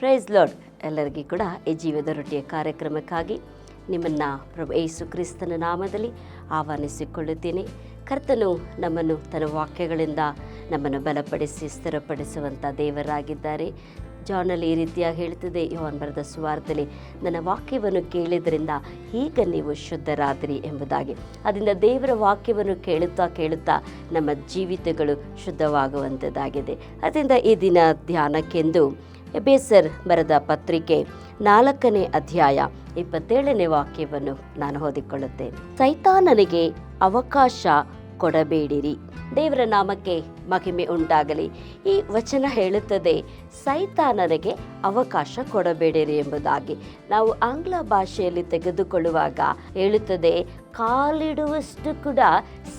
Price lord. ಎಲ್ಲರಿಗೂ ಕೂಡ ಈ ಜೀವದ ರೊಟ್ಟಿಯ ಕಾರ್ಯಕ್ರಮಕ್ಕಾಗಿ ನಿಮ್ಮನ್ನು ಪ್ರಭು ಯೇಸು ಕ್ರಿಸ್ತನ ನಾಮದಲ್ಲಿ ಆಹ್ವಾನಿಸಿಕೊಳ್ಳುತ್ತೇನೆ. ಕರ್ತನು ನಮ್ಮನ್ನು ತನ್ನ ವಾಕ್ಯಗಳಿಂದ ನಮ್ಮನ್ನು ಬಲಪಡಿಸಿ ಸ್ಥಿರಪಡಿಸುವಂಥ ದೇವರಾಗಿದ್ದಾರೆ. ಜಾನಲ್ಲಿ ಈ ರೀತಿಯಾಗಿ ಹೇಳ್ತದೆ, ಯೋಹಾನ ಬರೆದ ಸುವಾರ್ತೆಯಲ್ಲಿ, ನನ್ನ ವಾಕ್ಯವನ್ನು ಕೇಳಿದ್ರಿಂದ ಈಗ ನೀವು ಶುದ್ಧರಾದಿರಿ ಎಂಬುದಾಗಿ. ಅದರಿಂದ ದೇವರ ವಾಕ್ಯವನ್ನು ಕೇಳುತ್ತಾ ನಮ್ಮ ಜೀವಿತಗಳು ಶುದ್ಧವಾಗುವಂಥದ್ದಾಗಿದೆ. ಅದರಿಂದ ಈ ದಿನ ಧ್ಯಾನಕ್ಕೆಂದು ಎಬೇಸರ್ ಬರೆದ ಪತ್ರಿಕೆ 4ನೇ ಅಧ್ಯಾಯ 27ನೇ ವಾಕ್ಯವನ್ನು ನಾನು ಓದಿಕೊಳ್ಳುತ್ತೇನೆ. ಸೈತಾನನಿಗೆ ಅವಕಾಶ ಕೊಡಬೇಡಿರಿ. ದೇವರ ನಾಮಕ್ಕೆ ಮಹಿಮೆ ಉಂಟಾಗಲಿ. ಈ ವಚನ ಹೇಳುತ್ತದೆ, ಸೈತಾನನಿಗೆ ಅವಕಾಶ ಕೊಡಬೇಡಿರಿ ಎಂಬುದಾಗಿ. ನಾವು ಆಂಗ್ಲ ಭಾಷೆಯಲ್ಲಿ ತೆಗೆದುಕೊಳ್ಳುವಾಗ ಹೇಳುತ್ತದೆ, ಕಾಲಿಡುವಷ್ಟು ಕೂಡ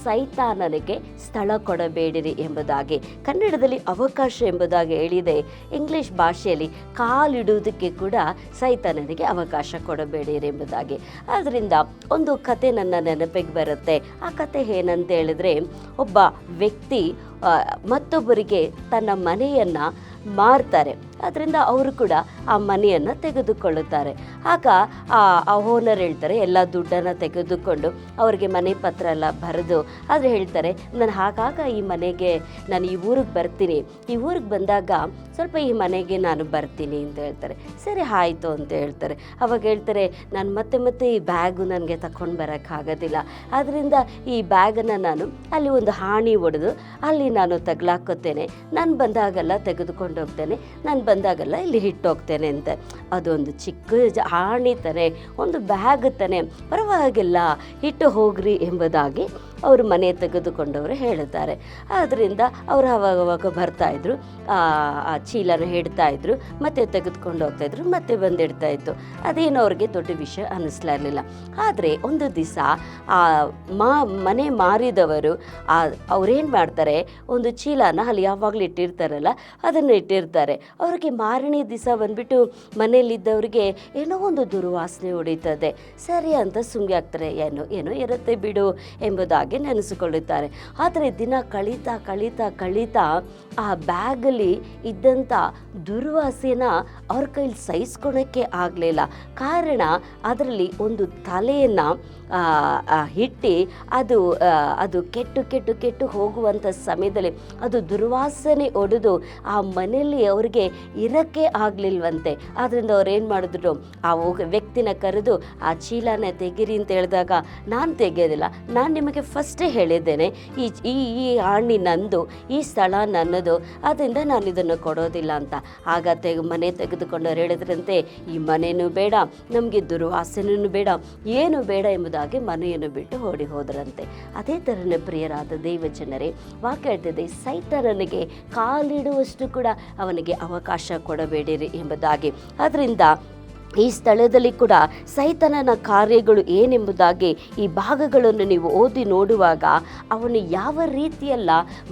ಸೈತಾನನಿಗೆ ಸ್ಥಳ ಕೊಡಬೇಡಿರಿ ಎಂಬುದಾಗಿ. ಕನ್ನಡದಲ್ಲಿ ಅವಕಾಶ ಎಂಬುದಾಗಿ ಹೇಳಿದೆ. ಇಂಗ್ಲಿಷ್ ಭಾಷೆಯಲ್ಲಿ ಕಾಲಿಡುವುದಕ್ಕೆ ಕೂಡ ಸೈತಾನನಿಗೆ ಅವಕಾಶ ಕೊಡಬೇಡಿರಿ ಎಂಬುದಾಗಿ. ಆದ್ದರಿಂದ ಒಂದು ಕತೆ ನನ್ನ ನೆನಪಿಗೆ ಬರುತ್ತೆ. ಆ ಕತೆ ಏನಂತ ಹೇಳಿದ್ರೆ, ಒಬ್ಬ ವ್ಯಕ್ತಿ ಮತ್ತೊಬ್ಬರಿಗೆ ತನ್ನ ಮನೆಯನ್ನು ಮಾರ್ತಾರೆ. ಅದರಿಂದ ಅವರು ಕೂಡ ಆ ಮನೆಯನ್ನು ತೆಗೆದುಕೊಳ್ಳುತ್ತಾರೆ. ಆಗ ಆ ಓನರ್ ಹೇಳ್ತಾರೆ, ಎಲ್ಲ ದುಡ್ಡನ್ನು ತೆಗೆದುಕೊಂಡು ಅವರಿಗೆ ಮನೆ ಪತ್ರ ಎಲ್ಲ ಬರೆದು ಆದರೆ ಹೇಳ್ತಾರೆ, ನಾನು ಆಗಾಗ ಈ ಮನೆಗೆ ನಾನು ಈ ಊರಿಗೆ ಬರ್ತೀನಿ, ಈ ಊರಿಗೆ ಬಂದಾಗ ಸ್ವಲ್ಪ ಈ ಮನೆಗೆ ನಾನು ಬರ್ತೀನಿ ಅಂತ ಹೇಳ್ತಾರೆ. ಸರಿ ಆಯಿತು ಅಂತ ಹೇಳ್ತಾರೆ. ಅವಾಗ ಹೇಳ್ತಾರೆ, ನಾನು ಮತ್ತೆ ಈ ಬ್ಯಾಗು ನನಗೆ ತಗೊಂಡು ಬರೋಕ್ಕಾಗೋದಿಲ್ಲ, ಆದ್ದರಿಂದ ಈ ಬ್ಯಾಗನ್ನು ನಾನು ಅಲ್ಲಿ ಒಂದು ಹಾಣಿ ಹೊಡೆದು ಅಲ್ಲಿ ನಾನು ತಗ್ಲಾಕೋತೇನೆ, ನಾನು ಬಂದಾಗೆಲ್ಲ ತೆಗೆದುಕೊಂಡು ಹೋಗ್ತೇನೆ, ನಾನು ಬಂದಾಗೆಲ್ಲ ಇಲ್ಲಿ ಇಟ್ಟೋಗ್ತೇನೆ ಅಂತ. ಅದೊಂದು ಚಿಕ್ಕ ಹಾಣಿ ತಾನೆ, ಒಂದು ಬ್ಯಾಗ್ ತಾನೆ, ಪರವಾಗಿಲ್ಲ ಇಟ್ಟು ಹೋಗ್ರಿ ಎಂಬುದಾಗಿ ಅವರು ಮನೆ ತೆಗೆದುಕೊಂಡವರು ಹೇಳುತ್ತಾರೆ. ಆದ್ದರಿಂದ ಅವರು ಅವಾಗ ಬರ್ತಾಯಿದ್ರು, ಆ ಚೀಲನ ಹಿಡ್ತಾಯಿದ್ರು, ಮತ್ತೆ ತೆಗೆದುಕೊಂಡು ಹೋಗ್ತಾಯಿದ್ರು, ಮತ್ತೆ ಬಂದಿಡ್ತಾಯಿತ್ತು. ಅದೇನು ಅವ್ರಿಗೆ ದೊಡ್ಡ ವಿಷಯ ಅನ್ನಿಸ್ಲಿರಲಿಲ್ಲ. ಆದರೆ ಒಂದು ದಿವಸ ಆ ಮನೆ ಮಾರಿದವರು ಅವ್ರೇನು ಮಾಡ್ತಾರೆ, ಒಂದು ಚೀಲನ ಅಲ್ಲಿ ಯಾವಾಗಲೂ ಇಟ್ಟಿರ್ತಾರಲ್ಲ ಅದನ್ನು ಇಟ್ಟಿರ್ತಾರೆ. ಅವ್ರಿಗೆ ಮಾರನೇ ದಿವಸ ಬಂದುಬಿಟ್ಟು ಮನೆಯಲ್ಲಿದ್ದವ್ರಿಗೆ ಏನೋ ಒಂದು ದುರ್ವಾಸನೆ ಹೊಡೀತದೆ. ಸರಿ ಅಂತ ಸುಮ್ಮನೆ ಆಗ್ತಾರೆ, ಏನೋ ಇರುತ್ತೆ ಬಿಡು ಎಂಬುದಾಗಿ ನೆನೆಸಿಕೊಳ್ಳುತ್ತಾರೆ. ಆದರೆ ದಿನ ಕಳೀತಾ ಆ ಬ್ಯಾಗಲ್ಲಿ ಇದ್ದಂಥ ದುರ್ವಾಸೆನ ಅವ್ರ ಕೈಲಿ ಸಹಿಸ್ಕೊಳಕ್ಕೆ ಆಗಲಿಲ್ಲ. ಕಾರಣ ಅದರಲ್ಲಿ ಒಂದು ತಲೆಯನ್ನು ಇಟ್ಟು ಅದು ಕೆಟ್ಟು ಹೋಗುವಂಥ ಸಮಯದಲ್ಲಿ ಅದು ದುರ್ವಾಸನೆ ಹೊಡೆದು ಆ ಮನೆಯಲ್ಲಿ ಅವರಿಗೆ ಇರೋಕ್ಕೆ ಆಗಲಿಲ್ವಂತೆ. ಆದ್ದರಿಂದ ಅವ್ರು ಏನು ಮಾಡಿದ್ರು, ಆ ವ್ಯಕ್ತಿನ ಕರೆದು ಆ ಚೀಲನ ತೆಗೀರಿ ಅಂತ ಹೇಳಿದಾಗ, ನಾನು ತೆಗೆಯೋದಿಲ್ಲ, ನಾನು ನಿಮಗೆ ಫಸ್ಟೇ ಹೇಳಿದ್ದೇನೆ, ಈ ಆಣಿ ನಂದು, ಈ ಸ್ಥಳ ನನ್ನದು, ಅದರಿಂದ ನಾನು ಇದನ್ನು ಕೊಡೋದಿಲ್ಲ ಅಂತ. ಆಗ ಮನೆ ತೆಗೆದುಕೊಂಡವ್ರು ಹೇಳಿದ್ರಂತೆ, ಈ ಮನೆಯೂ ಬೇಡ, ನಮಗೆ ದುರ್ವಾಸನೆಯೂ ಬೇಡ, ಏನು ಬೇಡ ಎಂಬುದಾಗಿ ಮನೆಯನ್ನು ಬಿಟ್ಟು ಓಡಿ ಹೋದ್ರಂತೆ. ಅದೇ ಥರನೇ ಪ್ರಿಯರಾದ ದೈವ ಜನರೇ, ವಾಕ್ಯ ಹೇಳ್ತಿದೆ, ಸೈತಾನನಿಗೆ ಕಾಲಿಡುವಷ್ಟು ಕೂಡ ಅವನಿಗೆ ಅವಕಾಶ ಕೊಡಬೇಡಿರಿ ಎಂಬುದಾಗಿ. ಅದರಿಂದ ಈ ಸ್ಥಳದಲ್ಲಿ ಕೂಡ ಸೈತಾನನ ಕಾರ್ಯಗಳು ಏನೆಂಬುದಾಗಿ ಈ ಭಾಗಗಳನ್ನು ನೀವು ಓದಿ ನೋಡುವಾಗ ಅವನು ಯಾವ ರೀತಿಯಲ್ಲ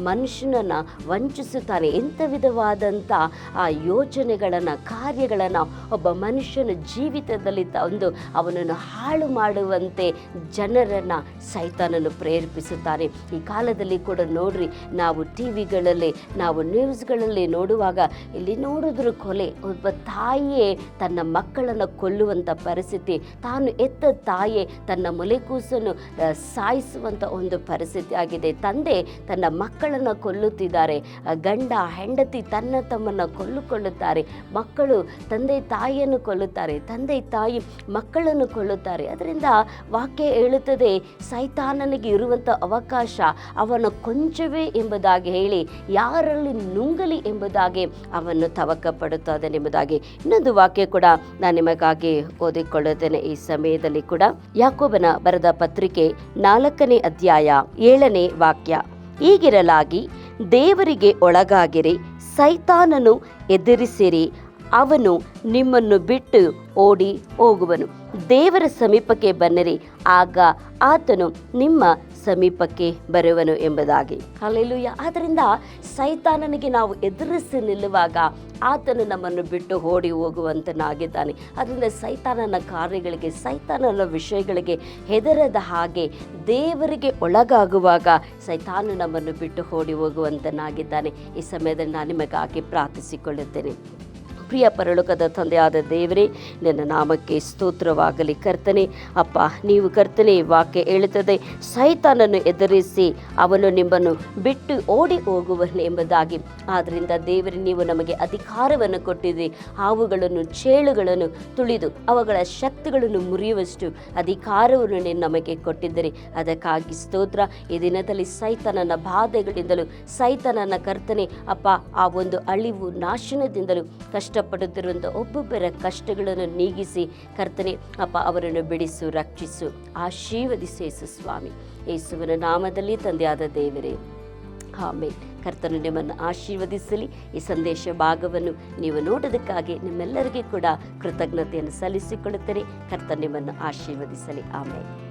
ಮನುಷ್ಯನನ್ನು ವಂಚಿಸುತ್ತಾನೆ, ಎಂಥ ವಿಧವಾದಂಥ ಆ ಯೋಚನೆಗಳನ್ನು, ಕಾರ್ಯಗಳನ್ನು ಒಬ್ಬ ಮನುಷ್ಯನ ಜೀವಿತದಲ್ಲಿ ತಂದು ಅವನನ್ನು ಹಾಳು ಮಾಡುವಂತೆ ಜನರನ್ನು ಸೈತಾನನು ಪ್ರೇರೇಪಿಸುತ್ತಾನೆ. ಈ ಕಾಲದಲ್ಲಿ ಕೂಡ ನೋಡ್ರಿ, ನಾವು ಟಿವಿಗಳಲ್ಲಿ, ನಾವು ನ್ಯೂಸ್ಗಳಲ್ಲಿ ನೋಡುವಾಗ ಇಲ್ಲಿ ನೋಡಿದ್ರು ಕೊಲೆ, ಒಬ್ಬ ತಾಯಿಯೇ ತನ್ನ ಮಕ್ಕಳನ್ನು ಕೊಲ್ಲುವಂಥ ಪರಿಸ್ಥಿತಿ, ತಾನು ಎತ್ತ ತಾಯೇ ತನ್ನ ಮೊಲೆಕೂಸನ್ನು ಸಾಯಿಸುವಂಥ ಒಂದು ಪರಿಸ್ಥಿತಿ ಆಗಿದೆ. ತಂದೆ ತನ್ನ ಮಕ್ಕಳನ್ನು ಕೊಲ್ಲುತ್ತಿದ್ದಾರೆ, ಗಂಡ ಹೆಂಡತಿ ತನ್ನ ತಮ್ಮನ್ನು ಕೊಲ್ಲುತ್ತಾರೆ, ಮಕ್ಕಳು ತಂದೆ ತಾಯಿಯನ್ನು ಕೊಲ್ಲುತ್ತಾರೆ, ತಂದೆ ತಾಯಿ ಮಕ್ಕಳನ್ನು ಕೊಲ್ಲುತ್ತಾರೆ. ಅದರಿಂದ ವಾಕ್ಯ ಹೇಳುತ್ತದೆ, ಸೈತಾನನಿಗೆ ಇರುವಂಥ ಅವಕಾಶ ಅವನ ಕೊಂಚವೇ ಎಂಬುದಾಗಿ ಹೇಳಿ ಯಾರಲ್ಲಿ ನುಂಗಲಿ ಎಂಬುದಾಗಿ ಅವನ್ನು ತವಕ ಪಡುತ್ತದೆ ಎಂಬುದಾಗಿ. ಇನ್ನೊಂದು ವಾಕ್ಯ ಕೂಡ ನಾನು ನಿಮಗಾಗಿ ಓದಿಕೊಳ್ಳುತ್ತೇನೆ ಈ ಸಮಯದಲ್ಲಿ ಕೂಡ. ಯಾಕೋಬನ ಬರೆದ ಪತ್ರಿಕೆ 4ನೇ ಅಧ್ಯಾಯ 7ನೇ ವಾಕ್ಯ, ಹೀಗಿರಲಾಗಿ ದೇವರಿಗೆ ಒಳಗಾಗಿರಿ, ಸೈತಾನನು ಎದುರಿಸಿರಿ, ಅವನು ನಿಮ್ಮನ್ನು ಬಿಟ್ಟು ಓಡಿ ಹೋಗುವನು. ದೇವರ ಸಮೀಪಕ್ಕೆ ಬನ್ನಿರಿ, ಆಗ ಆತನು ನಿಮ್ಮ ಸಮೀಪಕ್ಕೆ ಬರುವನು ಎಂಬುದಾಗಿ. ಹಲ್ಲೆಲೂಯಾ. ಆದ್ದರಿಂದ ಸೈತಾನನಿಗೆ ನಾವು ಎದುರಿಸಿ ನಿಲ್ಲುವಾಗ ಆತನು ನಮ್ಮನ್ನು ಬಿಟ್ಟು ಓಡಿ ಹೋಗುವಂತನಾಗಿದ್ದಾನೆ. ಅದರಿಂದ ಸೈತಾನನ ಕಾರ್ಯಗಳಿಗೆ, ಸೈತಾನನ ವಿಷಯಗಳಿಗೆ ಹೆದರದ ಹಾಗೆ ದೇವರಿಗೆ ಒಳಗಾಗುವಾಗ ಸೈತಾನ ನಮ್ಮನ್ನು ಬಿಟ್ಟು ಓಡಿ ಹೋಗುವಂತನಾಗಿದ್ದಾನೆ. ಈ ಸಮಯದಲ್ಲಿ ನಾನು ನಿಮಗಾಗಿ ಪ್ರಾರ್ಥಿಸಿಕೊಳ್ಳುತ್ತೇನೆ. ಪ್ರಿಯ ಪರಲೋಕದ ತಂದೆಯಾದ ದೇವರೇ, ನಿನ್ನ ನಾಮಕ್ಕೆ ಸ್ತೋತ್ರವಾಗಲಿ ಕರ್ತನೆ. ಅಪ್ಪ, ನೀವು ಕರ್ತನೆ ವಾಕ್ಯ ಹೇಳುತ್ತದೆ, ಸೈತಾನನ್ನು ಎದುರಿಸಿ ಅವನು ನಿಮ್ಮನ್ನು ಬಿಟ್ಟು ಓಡಿ ಹೋಗುವನು ಎಂಬುದಾಗಿ. ಆದ್ದರಿಂದ ದೇವರೇ, ನೀವು ನಮಗೆ ಅಧಿಕಾರವನ್ನು ಕೊಟ್ಟಿದ್ದೀರಿ. ಹಾವುಗಳನ್ನು, ಚೇಳುಗಳನ್ನು ತುಳಿದು ಅವುಗಳ ಶಕ್ತಿಗಳನ್ನು ಮುರಿಯುವಷ್ಟು ಅಧಿಕಾರವನ್ನು ನೀನು ನಮಗೆ ಕೊಟ್ಟಿದ್ದೀರಿ. ಅದಕ್ಕಾಗಿ ಸ್ತೋತ್ರ. ಈ ದಿನದಲ್ಲಿ ಸೈತಾನನ ಬಾಧೆಗಳಿಂದಲೂ, ಸೈತಾನನ ಕರ್ತನೆ ಅಪ್ಪ ಆ ಒಂದು ಅಳಿವು ನಾಶನದಿಂದಲೂ ಕಷ್ಟಪಡುತ್ತಿರುವಂಥ ಒಬ್ಬೊಬ್ಬರ ಕಷ್ಟಗಳನ್ನು ನೀಗಿಸಿ ಕರ್ತನೆ ಅಪ್ಪ ಅವರನ್ನು ಬಿಡಿಸು, ರಕ್ಷಿಸು, ಆಶೀರ್ವದಿಸು ಯೇಸು ಸ್ವಾಮಿ. ಯೇಸುವಿನ ನಾಮದಲ್ಲಿ ತಂದೆಯಾದ ದೇವರೇ, ಆಮೇಲೆ ಕರ್ತನು ನಿಮ್ಮನ್ನು ಆಶೀರ್ವದಿಸಲಿ. ಈ ಸಂದೇಶ ಭಾಗವನ್ನು ನೀವು ನೋಡೋದಕ್ಕಾಗಿ ನಿಮ್ಮೆಲ್ಲರಿಗೂ ಕೂಡ ಕೃತಜ್ಞತೆಯನ್ನು ಸಲ್ಲಿಸಿಕೊಳ್ಳುತ್ತೇನೆ. ಕರ್ತನು ನಿಮ್ಮನ್ನು ಆಶೀರ್ವದಿಸಲಿ. ಆಮೇಲೆ